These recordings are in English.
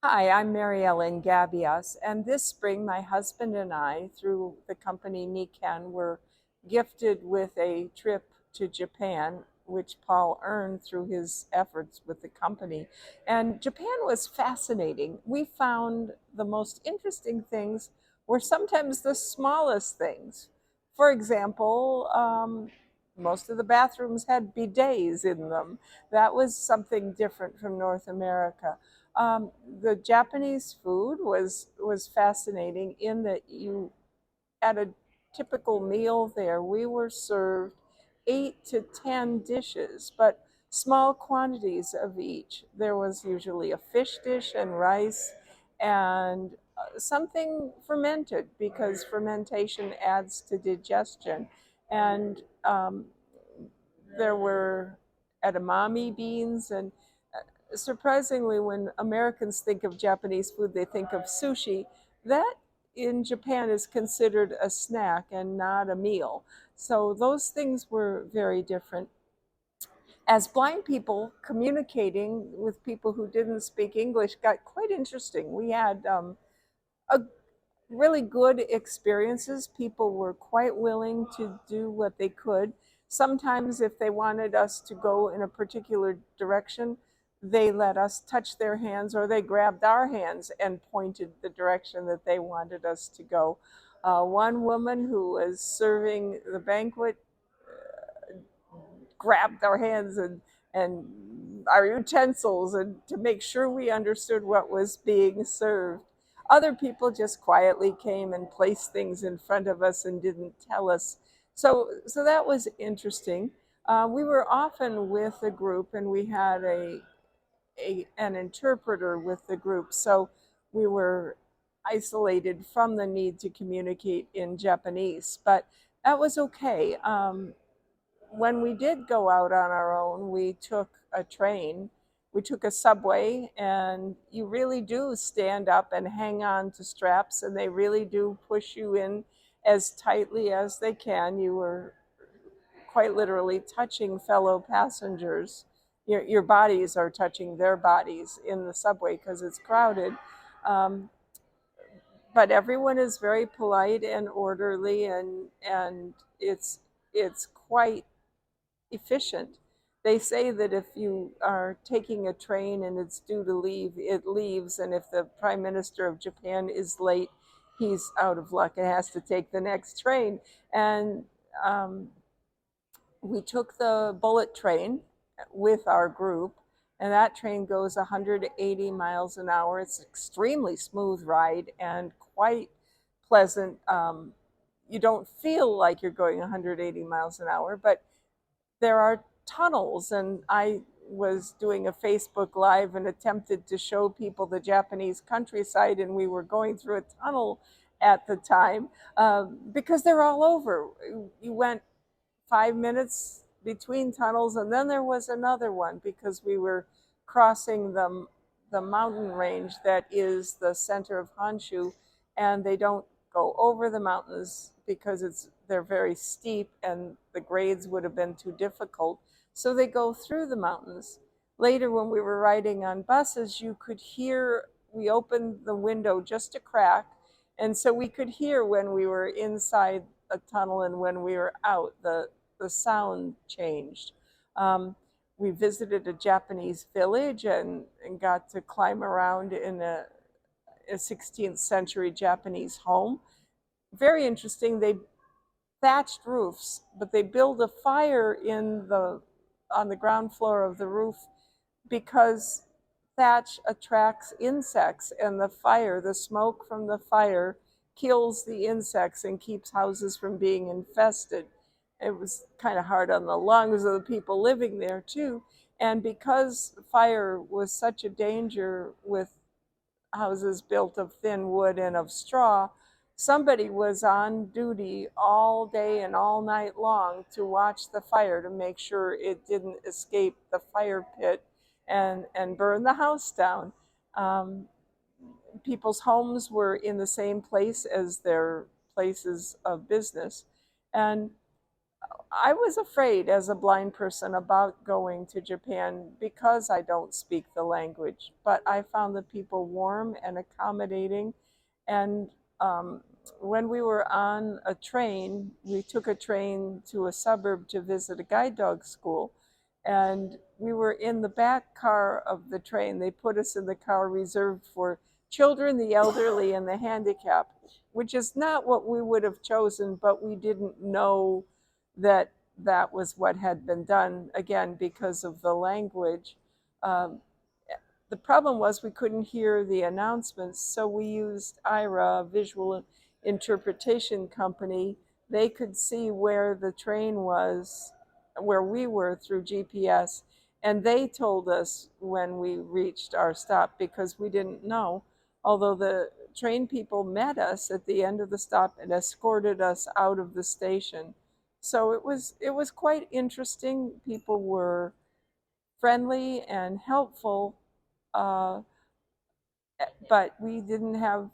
Hi, I'm Mary Ellen Gavious, and this spring my husband and I, through the company Nikan, were gifted with a trip to Japan, which Paul earned through his efforts with the company. And Japan was fascinating. We found the most interesting things were sometimes the smallest things. For example, most of the bathrooms had bidets in them. That was something different from North America. The Japanese food was fascinating in that you at a typical meal there we were served 8 to 10 dishes, but small quantities of each. There was usually a fish dish and rice and something fermented because fermentation adds to digestion. And there were edamame beans and surprisingly, when Americans think of Japanese food, they think of sushi. That in Japan is considered a snack and not a meal. So those things were very different. As blind people, communicating with people who didn't speak English got quite interesting. We had a really good experiences. People were quite willing to do what they could. Sometimes, if they wanted us to go in a particular direction, they let us touch their hands or they grabbed our hands and pointed the direction that they wanted us to go. One woman who was serving the banquet grabbed our hands and our utensils and to make sure we understood what was being served. Other people just quietly came and placed things in front of us and didn't tell us. So that was interesting. We were often with a group and we had an interpreter with the group. So we were isolated from the need to communicate in Japanese, but that was okay. When we did go out on our own, we took a train, we took a subway, and you really do stand up and hang on to straps, and they really do push you in as tightly as they can. You were quite literally touching fellow passengers. Your bodies are touching their bodies in the subway because it's crowded. Um, but everyone is very polite and orderly, and it's quite efficient. They say that if you are taking a train and it's due to leave, it leaves. And if the Prime Minister of Japan is late, he's out of luck and has to take the next train. And um, we took the bullet train with our group, and that train goes 180 miles an hour. It's an extremely smooth ride and quite pleasant. You don't feel like you're going 180 miles an hour, but there are tunnels, and I was doing a Facebook Live and attempted to show people the Japanese countryside, and we were going through a tunnel at the time because they're all over. You went 5 minutes between tunnels, and then there was another one because we were crossing the mountain range that is the center of Honshu, and they don't go over the mountains because they're very steep and the grades would have been too difficult. So they go through the mountains. Later, when we were riding on buses, you could hear, we opened the window just a crack, and so we could hear when we were inside a tunnel and when we were out. The sound changed. Um, we visited a Japanese village and got to climb around in a 16th century Japanese home. Very interesting. They thatched roofs, but they build a fire on the ground floor of the roof because thatch attracts insects, and the smoke from the fire kills the insects and keeps houses from being infested. It was kind of hard on the lungs of the people living there too. And because fire was such a danger with houses built of thin wood and of straw, somebody was on duty all day and all night long to watch the fire to make sure it didn't escape the fire pit and burn the house down. Um, People's homes were in the same place as their places of business. And I was afraid as a blind person about going to Japan because I don't speak the language, but I found the people warm and accommodating. And um, when we were on a train, we took a train to a suburb to visit a guide dog school. And we were in the back car of the train. They put us in the car reserved for children, the elderly, and the handicapped, which is not what we would have chosen, but we didn't know that that was what had been done, again, because of the language. Um, the problem was we couldn't hear the announcements, so we used IRA, a visual interpretation company. They could see where the train was, where we were through GPS, and they told us when we reached our stop because we didn't know. Although the train people met us at the end of the stop and escorted us out of the station. So it was quite interesting. People were friendly and helpful, uh, but we didn't have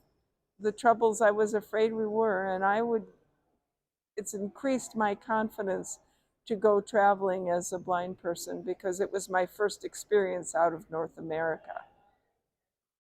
the troubles I was afraid we were. And it's increased my confidence to go traveling as a blind person because it was my first experience out of North America.